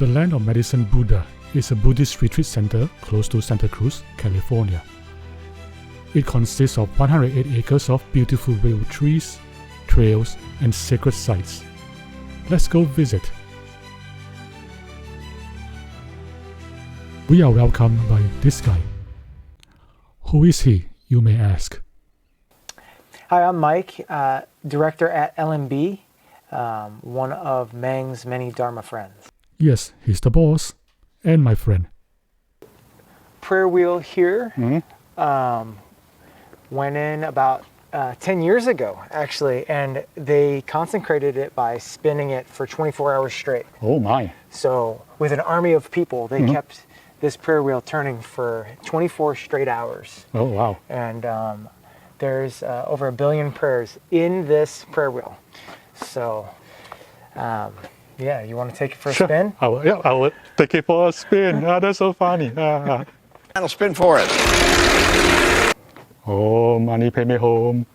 The Land of Medicine Buddha is a Buddhist retreat center close to Santa Cruz, California. It consists of 108 acres of beautiful redwood trees, trails, and sacred sites. Let's go visit. We are welcomed by this guy. Who is he, you may ask? Hi, I'm Mike, director at LMB, one of Meng's many Dharma friends. Yes, he's the boss and my friend. Prayer wheel here went in about 10 years ago, actually, and they consecrated it by spinning it for 24 hours straight. Oh my. So with an army of people, they kept this prayer wheel turning for 24 straight hours. Oh wow. And there's over 1 billion prayers in this prayer wheel. So yeah, you want to take it for a spin? I will take it for a spin. That's so funny. I'll spin for it. Oh, Mani Padme Hum.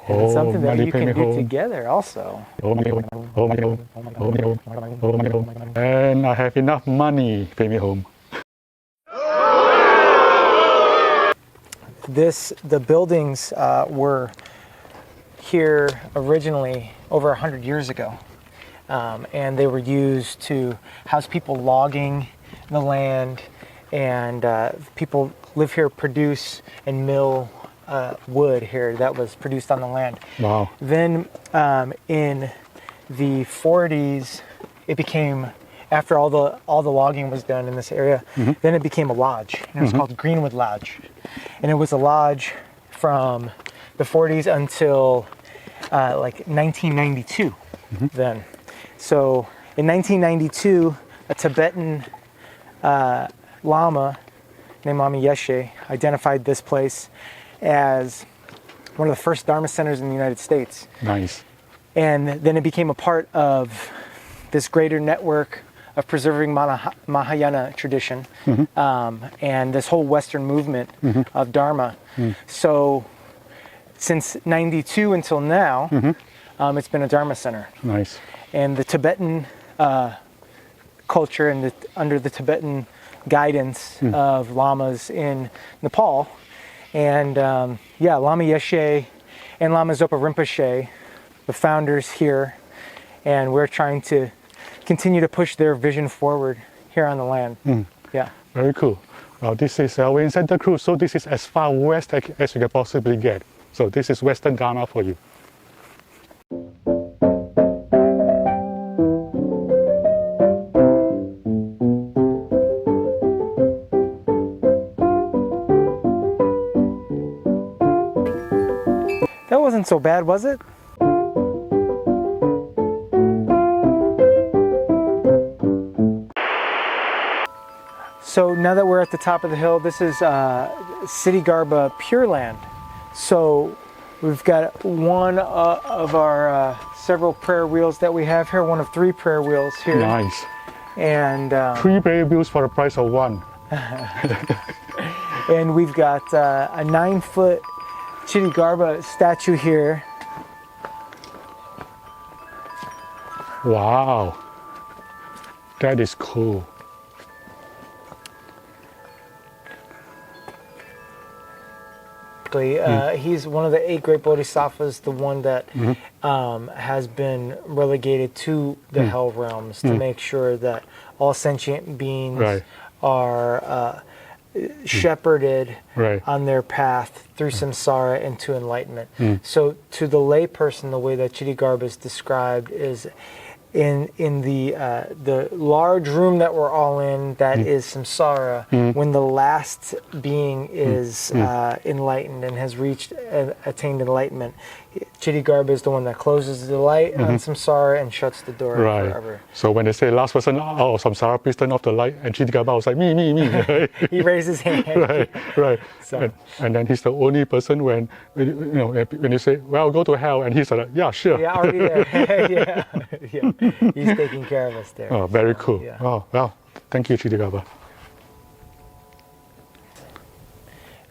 And it's something that Mani you can Padme do Hum. together also. Oh, Mani Hum. Oh, Mani Hum. Oh, Mani Hum. Oh, Mani Hum. And I have enough money, Padme Hum. The buildings were here originally over 100 years ago. And they were used to house people logging the land, and people live here, produce and mill wood here that was produced on the land. Wow. Then in the 40s, it became, after all the logging was done in this area, then it became a lodge, and it was called Greenwood Lodge. And it was a lodge from the 40s until like 1992 then. So in 1992, a Tibetan Lama named Lama Yeshe identified this place as one of the first Dharma centers in the United States. Nice. And then it became a part of this greater network of preserving Mahayana tradition and this whole Western movement of Dharma. So since 92 until now, it's been a Dharma center. Nice. And the Tibetan culture and under the Tibetan guidance of lamas in Nepal, and Lama Yeshe and Lama Zopa Rinpoche, the founders here, and we're trying to continue to push their vision forward here on the land. Yeah. Very cool. Well, this is we're in Santa Cruz, so this is as far west as you can possibly get. So this is Western Dharma for you. That wasn't so bad, was it? So now that we're at the top of the hill, this is City Garba Pure Land. So we've got one of our several prayer wheels that we have here, one of 3 prayer wheels here. Nice. And 3 prayer wheels for the price of 1. And we've got a 9-foot Chitty Garba statue here. Wow. That is cool. He's one of the 8 great bodhisattvas, the one that has been relegated to the hell realms to make sure that all sentient beings are shepherded on their path through samsara into enlightenment. So to the layperson, the way that Chitty Garba is described is in the large room that we're all in, that is samsara. When the last being is enlightened and has attained enlightenment, Chitty Garba is the one that closes the light on samsara and shuts the door forever. So when they say last person out of samsara, please turn off the light, and Chitty Garba was like me. He raised his hand. Right. So. And then he's the only person when you say, well, go to hell, and he's like, yeah, sure. Yeah, already there. yeah. He's taking care of us there. Oh, very cool. Yeah. Oh, well, thank you, Chitty Garba.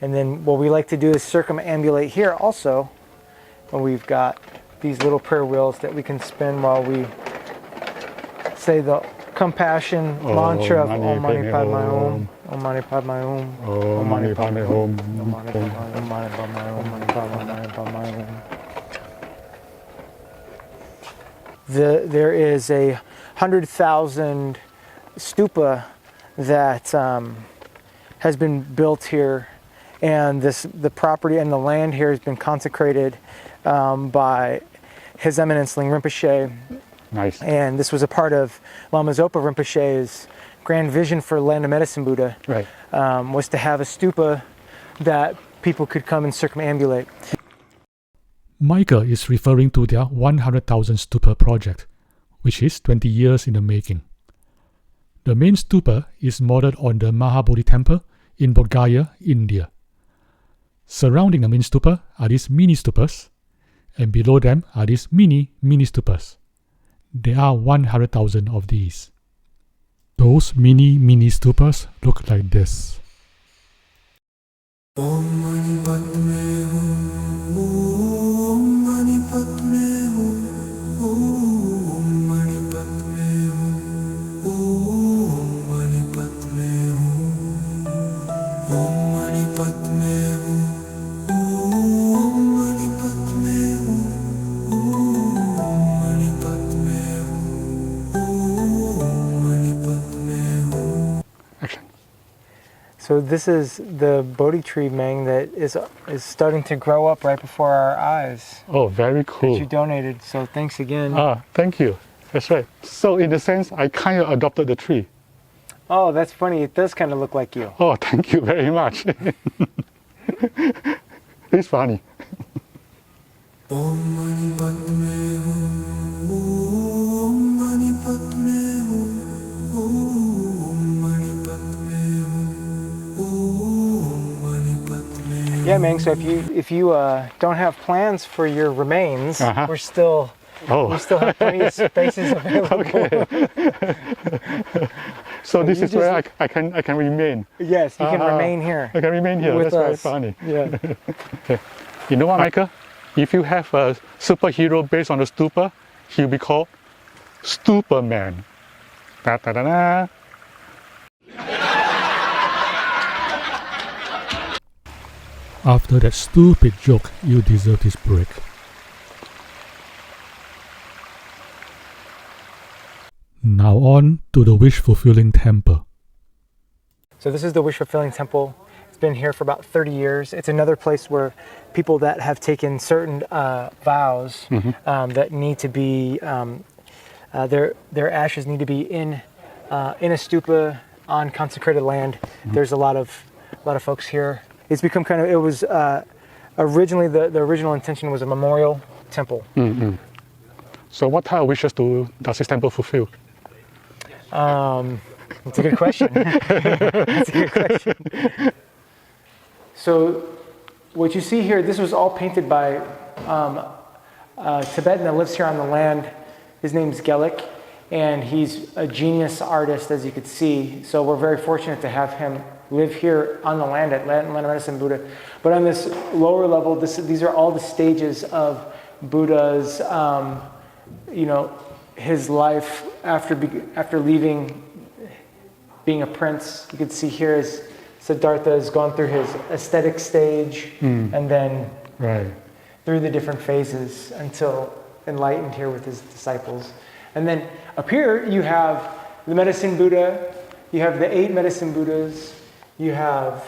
And then what we like to do is circumambulate here also. And we've got these little prayer wheels that we can spin while we say the compassion mantra of Om Mani Padme Hum. Om Mani Padme Hum. Om Mani Padme Hum. Om Mani Padme Hum. Om Mani Padme Hum. Om Mani Padme Hum. There is a 100,000 stupa that has been built here, and the property and the land here has been consecrated by His Eminence Ling Rinpoche. Nice. And this was a part of Lama Zopa Rinpoche's grand vision for Land of Medicine Buddha, Right. Was to have a stupa that people could come and circumambulate. Michael is referring to their 100,000 stupa project, which is 20 years in the making. The main stupa is modeled on the Mahabodhi temple in Bodh Gaya, India. Surrounding the main stupa are these mini stupas, and below them are these mini stupas. There are 100,000 of these. Those mini stupas look like this. Om Mani Padme Hum. Om Mani Padme Hum. Om Mani Padme Hum. Om Mani Padme Hum. Om Mani Padme Hum. Om Mani Padme Hum. Om Mani Padme Hum. Om Mani Padme Hum. Action. So this is the Bodhi tree, Meng, that is starting to grow up right before our eyes. Oh, very cool. That you donated. So thanks again. Thank you. That's right. So in a sense, I kind of adopted the tree. Oh, that's funny. It does kind of look like you. Oh, thank you very much. It's funny. Om Mani Padme Hum. Om Mani Padme Hum. Om Mani Padme Hum. Om Mani Padme Hum. Yeah, Meng. So if you don't have plans for your remains, we still have plenty of spaces available. Okay. So this is where I can remain. Yes, you can remain here. I can remain here. With That's us. very funny. Yeah. Okay. You know what, Michael? If you have a superhero based on the stupa, he'll be called Stupaman. Da da da da. After that stupid joke, you deserve this break. Now on to the wish-fulfilling temple. So this is the wish-fulfilling temple. It's been here for about 30 years. It's another place where people that have taken certain vows that need to be, their ashes need to be in a stupa on consecrated land. There's a lot of folks here. It's become kind of, it was originally, the original intention was a memorial temple. So what type of wishes does this temple fulfill? That's a good question. That's a good question. So what you see here, this was all painted by a Tibetan that lives here on the land. His name's Gelik, and he's a genius artist, as you could see. So we're very fortunate to have him live here on the land at Land of Medicine Buddha. But on this lower level, these are all the stages of Buddha's, his life after leaving, being a prince. You can see here as Siddhartha has gone through his aesthetic stage and then through the different phases until enlightened here with his disciples. And then up here you have the Medicine Buddha, you have the 8 Medicine Buddhas, you have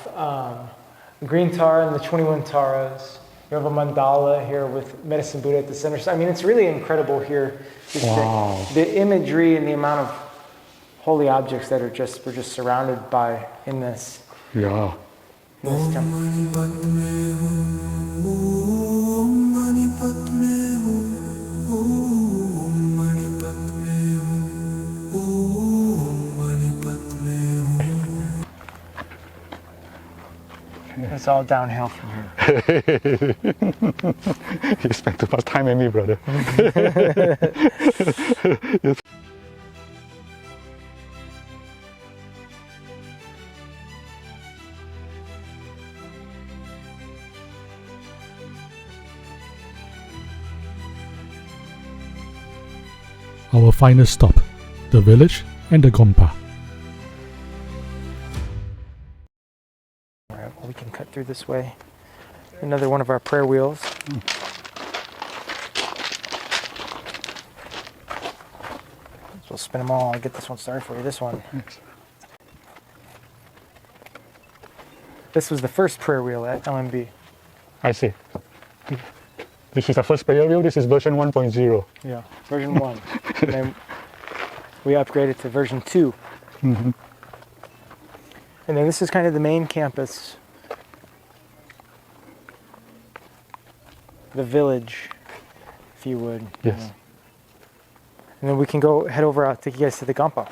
the Green Tara and the 21 Taras. You have a mandala here with Medicine Buddha at the center. So, I mean, it's really incredible here. Just the imagery and the amount of holy objects that we're just surrounded by in this. Yeah. In this temple. It's all downhill from here. You spent too much time with me, brother. Our final stop, the village, and the Gompa. Alright, well, we can cut through this way. Another one of our prayer wheels. So we'll spin them all. I'll get this one started for you. This one. Yes. This was the first prayer wheel at LMB. I see. This is the first prayer wheel. This is version 1.0. Yeah, version 1. And then we upgraded to version 2. Mm-hmm. And then this is kind of the main campus. The village, if you would. Yes. Yeah. And then we can go head over, I'll take you guys to the Gompa.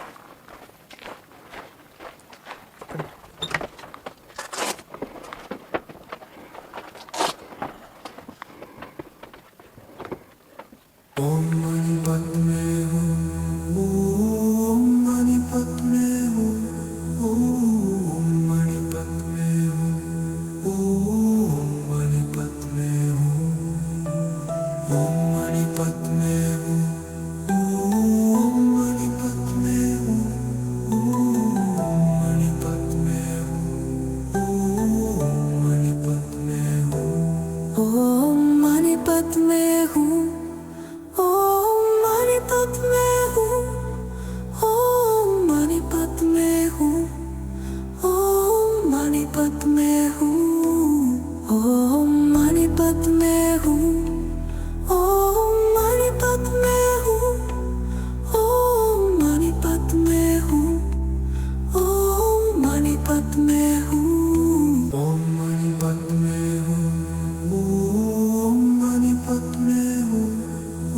Om Mani Padme Hum Mani Padme Hum Mani Padme Hum Mani Padme Hum Mani Padme Hum Mani Padme Hum Mani Padme Hum Mani Padme Hum Mani Padme Hum Om Mani Padme Hum, Om Mani Padme Hum, Om Mani Padme Hum, Om Mani Padme Hum, Om Mani Padme Hum, Om Mani Padme Hum, Om Mani Padme Hum, Om Mani Padme Hum, Om Mani Padme Hum.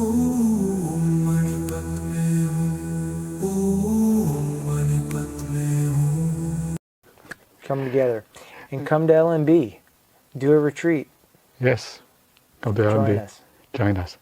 Om Mani Padme Hum, Om Mani Padme Hum. Come together. And come to LMB. Do a retreat. Yes. Come to Join LMB. us. Join us.